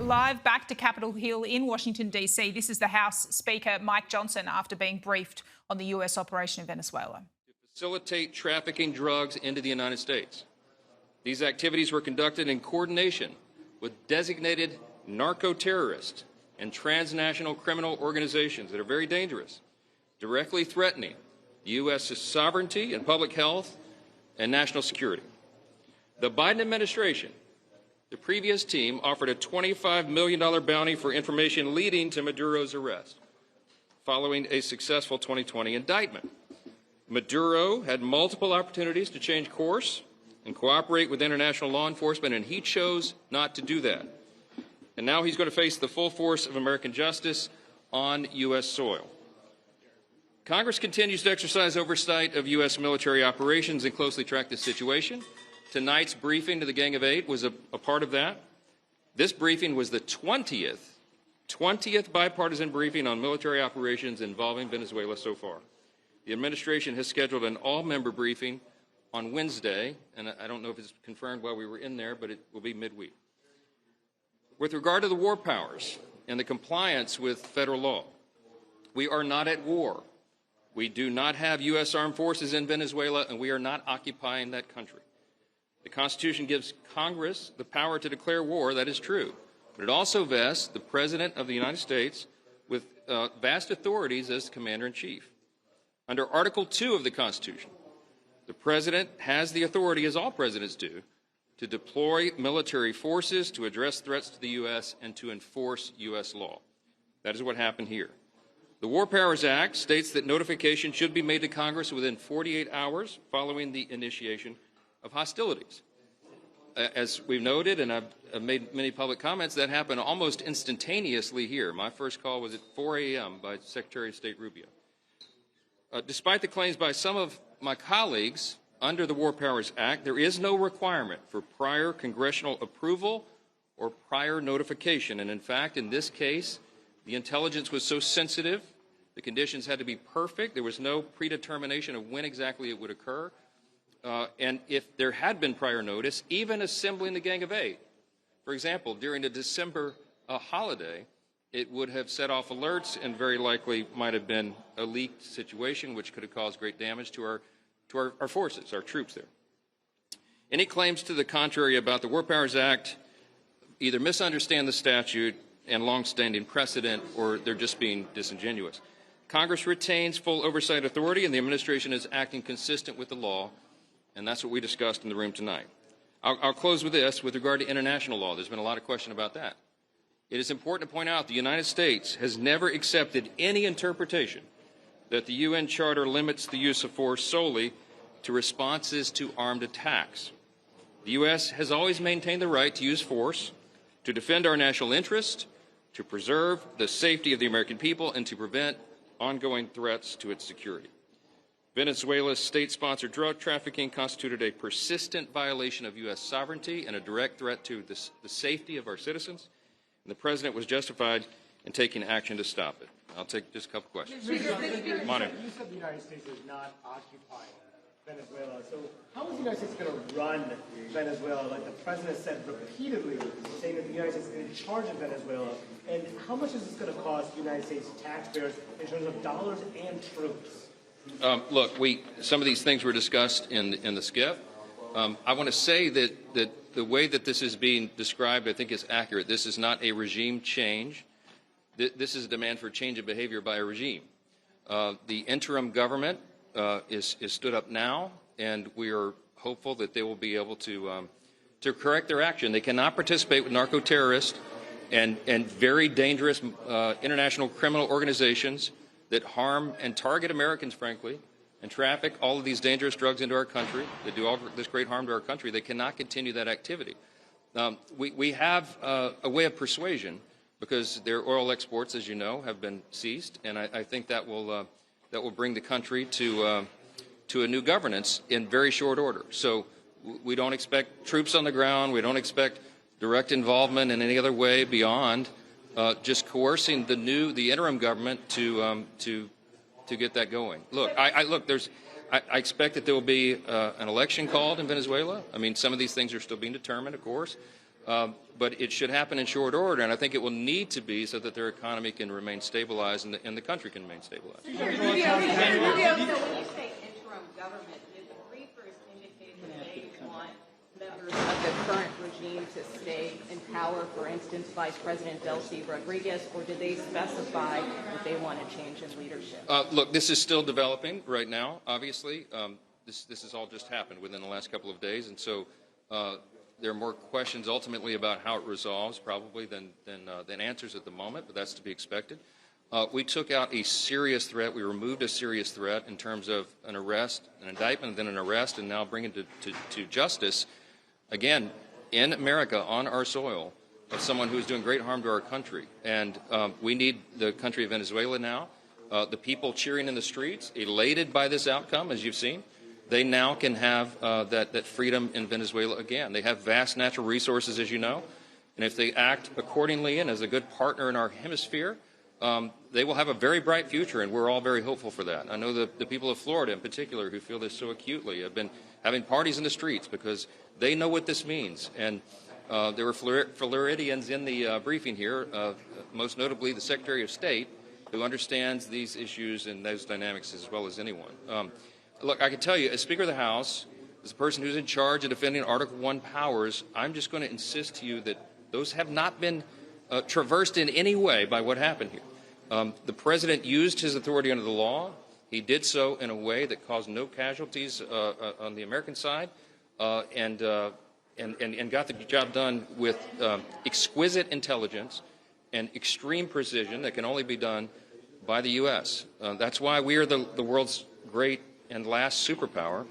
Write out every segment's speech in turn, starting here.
Live back to Capitol Hill in Washington, D.C. This is the House Speaker, Mike Johnson, after being briefed on the U.S. operation in Venezuela. To facilitate trafficking drugs into the United States. These activities were conducted in coordination with designated narco-terrorists and transnational criminal organizations that are very dangerous, directly threatening the U.S.'s sovereignty and public health and national security. The Biden administration, the previous team, offered a $25 million bounty for information leading to Maduro's arrest, following a successful 2020 indictment. Maduro had multiple opportunities to change course and cooperate with international law enforcement, and he chose not to do that. And now he's going to face the full force of American justice on U.S. soil. Congress continues to exercise oversight of U.S. military operations and closely track the situation. Tonight's briefing to the Gang of Eight was a part of that. This briefing was the 20th bipartisan briefing on military operations involving Venezuela so far. The administration has scheduled an all-member briefing on Wednesday, and I don't know if it's confirmed while we were in there, but it will be midweek. With regard to the war powers and the compliance with federal law, we are not at war. We do not have U.S. armed forces in Venezuela, and we are not occupying that country. The Constitution gives Congress the power to declare war, that is true, but it also vests the President of the United States with vast authorities as Commander-in-Chief. Under Article 2 of the Constitution, the President has the authority, as all presidents do, to deploy military forces to address threats to the U.S. and to enforce U.S. law. That is what happened here. The War Powers Act states that notification should be made to Congress within 48 hours following the initiation of hostilities. As we've noted, and I've made many public comments, that happened almost instantaneously here. My first call was at 4 a.m. by Secretary of State Rubio. Despite the claims by some of my colleagues, under the War Powers Act, there is no requirement for prior congressional approval or prior notification. And in fact, in this case, the intelligence was so sensitive, the conditions had to be perfect, there was no predetermination of when exactly it would occur. And if there had been prior notice, even assembling the Gang of Eight, for example, during the December holiday, it would have set off alerts and very likely might have been a leaked situation which could have caused great damage to our forces, our troops there. Any claims to the contrary about the War Powers Act either misunderstand the statute and longstanding precedent, or they're just being disingenuous. Congress retains full oversight authority, and the administration is acting consistent with the law, and that's what we discussed in the room tonight. I'll close with this. With regard to international law, there's been a lot of question about that. It is important to point out the United States has never accepted any interpretation that the UN Charter limits the use of force solely to responses to armed attacks. The U.S. has always maintained the right to use force to defend our national interest, to preserve the safety of the American people, and to prevent ongoing threats to its security. Venezuela's state-sponsored drug trafficking constituted a persistent violation of U.S. sovereignty and a direct threat to the safety of our citizens, and the President was justified in taking action to stop it. I'll take just a couple questions. You said the United States is not occupying Venezuela, so how is the United States going to run Venezuela, like the President said repeatedly, saying that the United States is in charge of Venezuela, and how much is this going to cost the United States taxpayers in terms of dollars and troops? Look, some of these things were discussed in the SCIF. I want to say that the way that this is being described, I think, is accurate. This is not a regime change. This is a demand for change of behavior by a regime. The interim government is stood up now, and we are hopeful that they will be able to correct their action. They cannot participate with narco-terrorists and very dangerous international criminal organizations that harm and target Americans, frankly, and traffic all of these dangerous drugs into our country, that do all this great harm to our country. They cannot continue that activity. We have a way of persuasion because their oil exports, as you know, have been ceased, and I think that will bring the country to a new governance in very short order. So we don't expect troops on the ground. We don't expect direct involvement in any other way beyond just coercing the interim government to get that going. Look, I expect that there will be an election called in Venezuela. I mean, some of these things are still being determined, of course. But it should happen in short order, and I think it will need to be so that their economy can remain stabilized and the country can remain stabilized. So when you say interim government, did the briefers indicate that they want members of the current regime to stay in power, for instance, Vice President Delcy Rodriguez, or did they specify that they want a change in leadership? Look, this is still developing right now, obviously. This has all just happened within the last couple of days, and so there are more questions ultimately about how it resolves probably than answers at the moment, but that's to be expected. We took out a serious threat. We removed a serious threat in terms of an arrest, an indictment, then an arrest, and now bringing to justice, again, in America, on our soil, of someone who is doing great harm to our country. And we need the country of Venezuela now. The people cheering in the streets, elated by this outcome, as you've seen. They now can have that freedom in Venezuela again. They have vast natural resources, as you know, and if they act accordingly and as a good partner in our hemisphere, they will have a very bright future, and we're all very hopeful for that. I know the people of Florida in particular who feel this so acutely have been having parties in the streets because they know what this means. And there were Floridians in the briefing here, most notably the Secretary of State, who understands these issues and those dynamics as well as anyone. Look, I can tell you, as Speaker of the House, as a person who's in charge of defending Article I powers, I'm just going to insist to you that those have not been traversed in any way by what happened here. The President used his authority under the law. He did so in a way that caused no casualties on the American side and got the job done with exquisite intelligence and extreme precision that can only be done by the U.S. That's why we are the world's great and last superpower,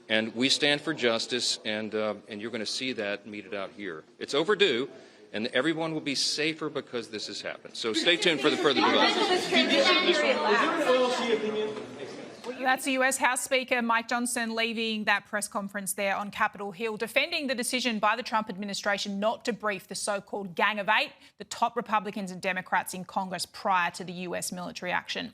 and we stand for justice, and you're going to see that meted out here. It's overdue, and everyone will be safer because this has happened. So stay tuned for the further developments. That's the US House Speaker Mike Johnson leaving that press conference there on Capitol Hill, defending the decision by the Trump administration not to brief the so-called Gang of Eight, the top Republicans and Democrats in Congress prior to the US military action.